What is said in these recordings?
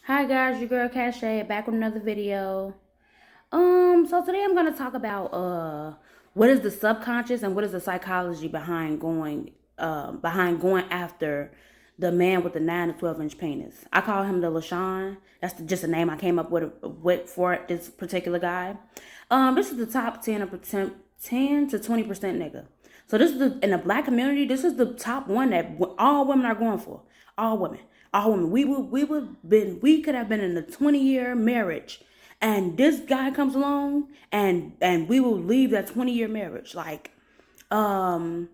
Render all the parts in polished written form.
Hi guys, your girl Cache back with another video. So today I'm gonna talk about what is the subconscious and what is the psychology behind going after the man with the 9 to 12 inch penis. I call him the Lashaun. That's just a name I came up with for this particular guy. This is the top 10 to 20% nigga. So this is in the black community. This is the top one that all women are going for. All women, all women. We could have been in a 20-year marriage, and this guy comes along, and we will leave that 20-year marriage. Let me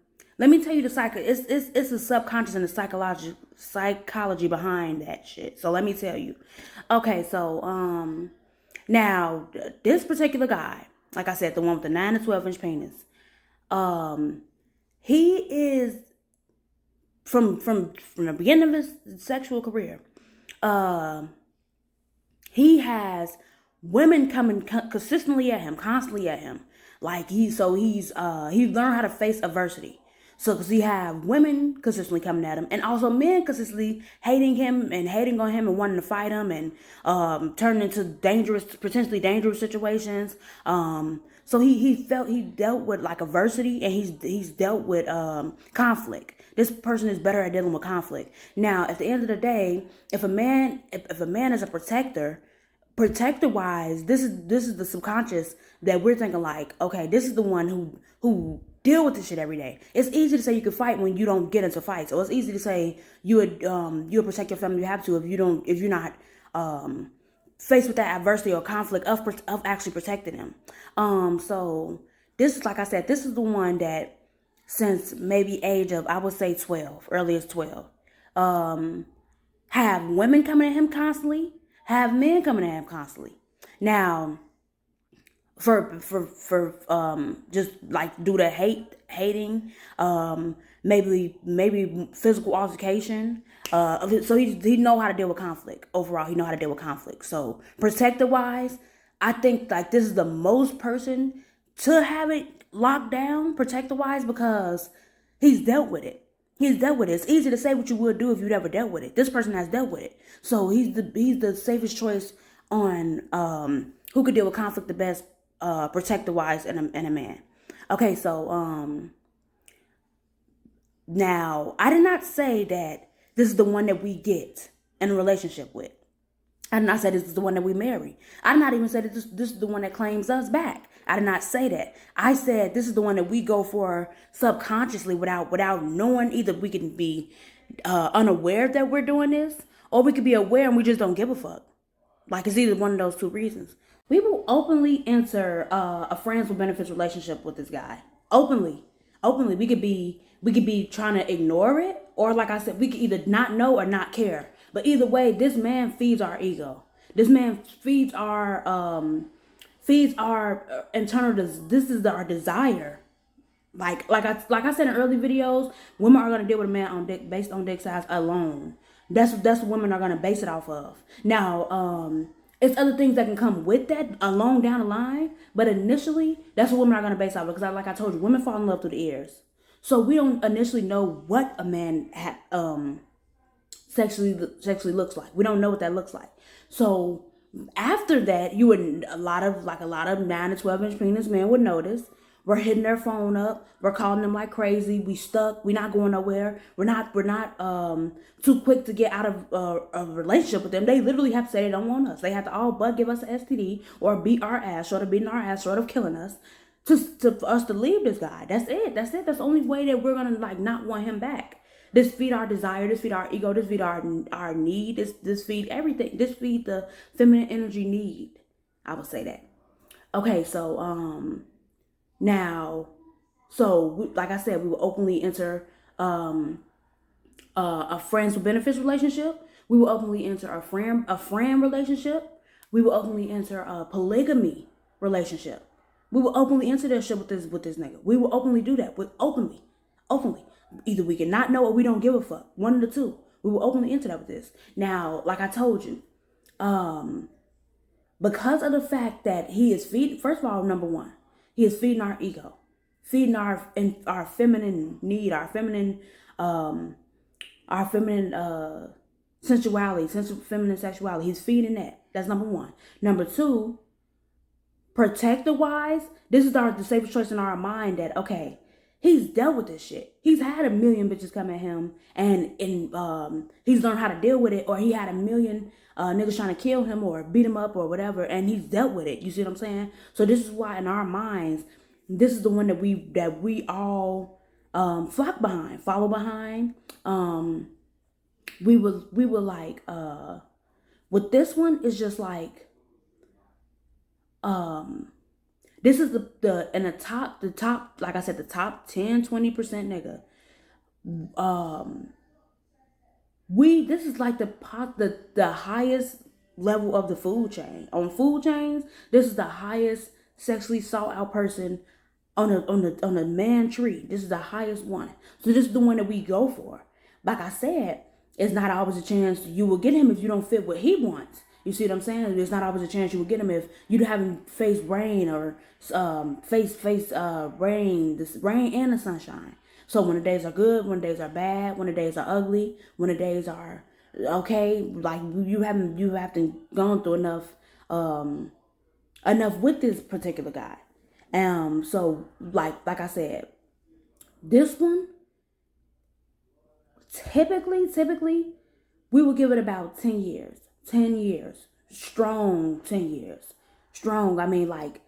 tell you the it's the subconscious and the psychology behind that shit. So let me tell you. Okay, so now this particular guy, like I said, the one with the 9 to 12 inch penis, um, he is from the beginning of his sexual career. Uh, he has women coming consistently at him, constantly at him. He's learned how to face adversity. So, because he have women consistently coming at him, and also men consistently hating him and hating on him and wanting to fight him and turning into potentially dangerous situations. So he dealt with like adversity, and he's dealt with conflict. This person is better at dealing with conflict. Now, at the end of the day, if a man is a protector wise, this is the subconscious that we're thinking like, okay, this is the one who deal with this shit every day. It's easy to say you can fight when you don't get into fights, or it's easy to say you would protect your family if you have to if you're not faced with that adversity or conflict of actually protecting them. So this is, like I said, this is the one that since maybe age of, I would say 12, earliest 12, have women coming at him constantly, have men coming at him constantly. Now, for just like due to hating, maybe physical altercation. So he know how to deal with conflict. Overall, he know how to deal with conflict. So protector wise, I think like this is the most person to have it locked down protector wise, because he's dealt with it. He's dealt with it. It's easy to say what you would do if you'd ever dealt with it. This person has dealt with it. So he's the safest choice on who could deal with conflict the best, protector wise, and a man. Okay, so now I did not say that this is the one that we get in a relationship with. I did not say this is the one that we marry. I did not even say that this is the one that claims us back. I did not say that. I said this is the one that we go for subconsciously without knowing. Either we can be unaware that we're doing this, or we could be aware and we just don't give a fuck. Like, it's either one of those two reasons. We will openly enter a friends with benefits relationship with this guy. Openly. We could be trying to ignore it, or like I said, we could either not know or not care. But either way, this man feeds our ego. This man feeds our internal. This is our desire. Like I said in early videos, women are gonna deal with a man on dick based on dick size alone. That's what women are gonna base it off of. Now, it's other things that can come with that along down the line, but initially, that's what women are gonna base off of. Because like I told you, women fall in love through the ears. So we don't initially know what a man sexually looks like. We don't know what that looks like. So after that, you would a lot of 9 to 12 inch penis men would notice. We're hitting their phone up. We're calling them like crazy. We stuck. We're not going nowhere. We're not too quick to get out of a relationship with them. They literally have to say they don't want us. They have to all but give us an STD or beat our ass, short of beating our ass, short of killing us, for us to leave this guy. That's it. That's the only way that we're gonna like not want him back. This feed our desire. This feed our ego. This feed our need. This feed everything. This feed the feminine energy need. I would say that. Okay, so now, like I said, we will openly enter a friends with benefits relationship. We will openly enter a friend relationship. We will openly enter a polygamy relationship. We will openly enter that shit with this nigga. We will openly do that with openly. Either we can not know or we don't give a fuck. One of the two. We will openly enter that with this. Now, like I told you, because of the fact that he is feeding. First of all, number one, he is feeding our ego, feeding our feminine need, our feminine sensuality, feminine sexuality. He's feeding that. That's number one. Number two, protector wise, this is the safest choice in our mind that, okay, he's dealt with this shit. He's had a million bitches come at him, and he's learned how to deal with it, or he had a million niggas trying to kill him or beat him up or whatever, and he's dealt with it. You see what I'm saying? So this is why in our minds, this is the one that we all flock behind, follow behind. We were like with this one, it's just like this is the in the top, like I said, the top 10-20% nigga. This is like the highest level of the food chain. On food chains, this is the highest sexually sought out person on a man tree. This is the highest one. So this is the one that we go for. Like I said, it's not always a chance you will get him if you don't fit what he wants. You see what I'm saying? There's not always a chance you will get him if you haven't faced rain or rain, this rain and the sunshine. So when the days are good, when the days are bad, when the days are ugly, when the days are okay, like you haven't gone through enough with this particular guy. So like I said, this one typically we will give it about 10 years. 10 years. Strong 10 years. Strong, I mean like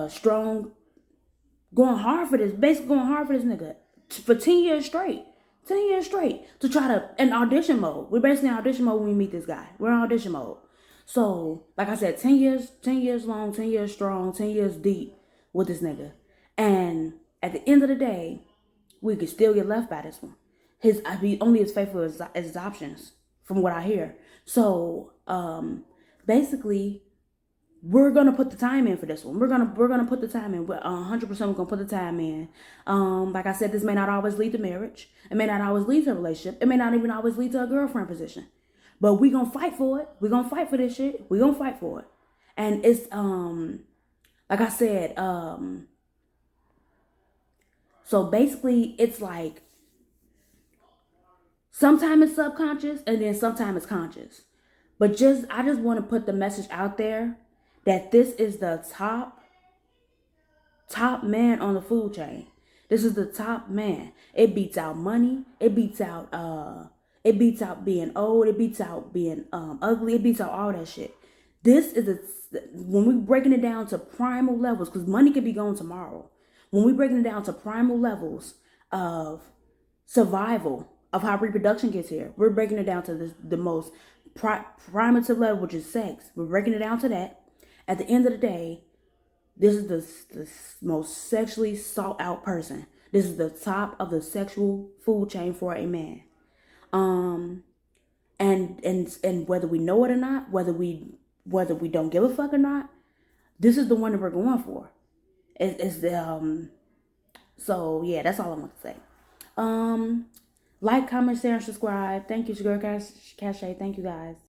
strong, going hard for this, basically going hard for this nigga for 10 years straight. 10 years straight to try to, in audition mode. We're basically in audition mode when we meet this guy. We're in audition mode. So, like I said, 10 years long, 10 years strong, 10 years deep with this nigga. And at the end of the day, we could still get left by this one. Only as faithful as his options, from what I hear. So, basically, we're gonna put the time in for this one. We're gonna put the time in. 100% we're gonna put the time in. Like I said, this may not always lead to marriage. It may not always lead to a relationship. It may not even always lead to a girlfriend position. But we gonna fight for it. We gonna fight for this shit. We gonna fight for it. And it's like I said, so basically it's like sometimes it's subconscious and then sometimes it's conscious. But I just want to put the message out there that this is the top man on the food chain. This is the top man. It beats out money. It beats out being old. It beats out being ugly. It beats out all that shit. This is when we breaking it down to primal levels, because money could be gone tomorrow. When we breaking it down to primal levels of survival, of how reproduction gets here, we're breaking it down to the most primitive level, which is sex. We're breaking it down to that. At the end of the day, this is the most sexually sought out person. This is the top of the sexual food chain for a man. And whether we know it or not, whether we don't give a fuck or not, this is the one that we're going for. So yeah, that's all I'm gonna say. Like, comment, share, and subscribe. Thank you, Sugar Cache. Thank you guys.